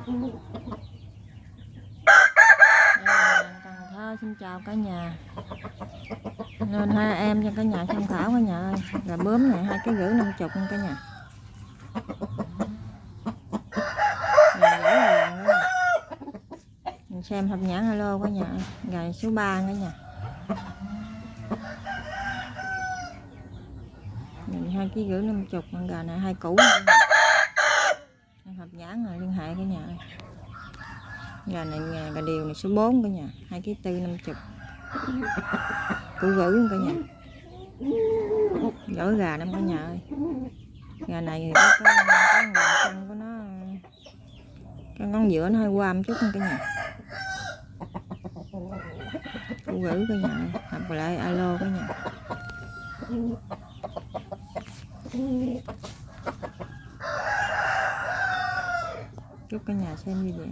Cần Thơ xin chào cả nhà. Nên hai em cho cả nhà tham khảo cả nhà ơi. Gà bướm này 2,5 kg cả nhà. Mình xem hợp nhãn alo cả nhà. Gà số 3 cả nhà. Mình 2,5 kg, con gà này 2 củ. Hợp nhãn là liên hệ cả nhà. Gà này gà điều này số 4 cả nhà, 2,4 kg 50. Củ gửi luôn cả nhà. Giỏi gà lắm cả nhà ơi. Gà này thì có chân của nó, cái ngón giữa nó hơi qua một chút cả nhà. Củ gửi cả nhà, hợp lại alo cả nhà. Chúc cả nhà xem video.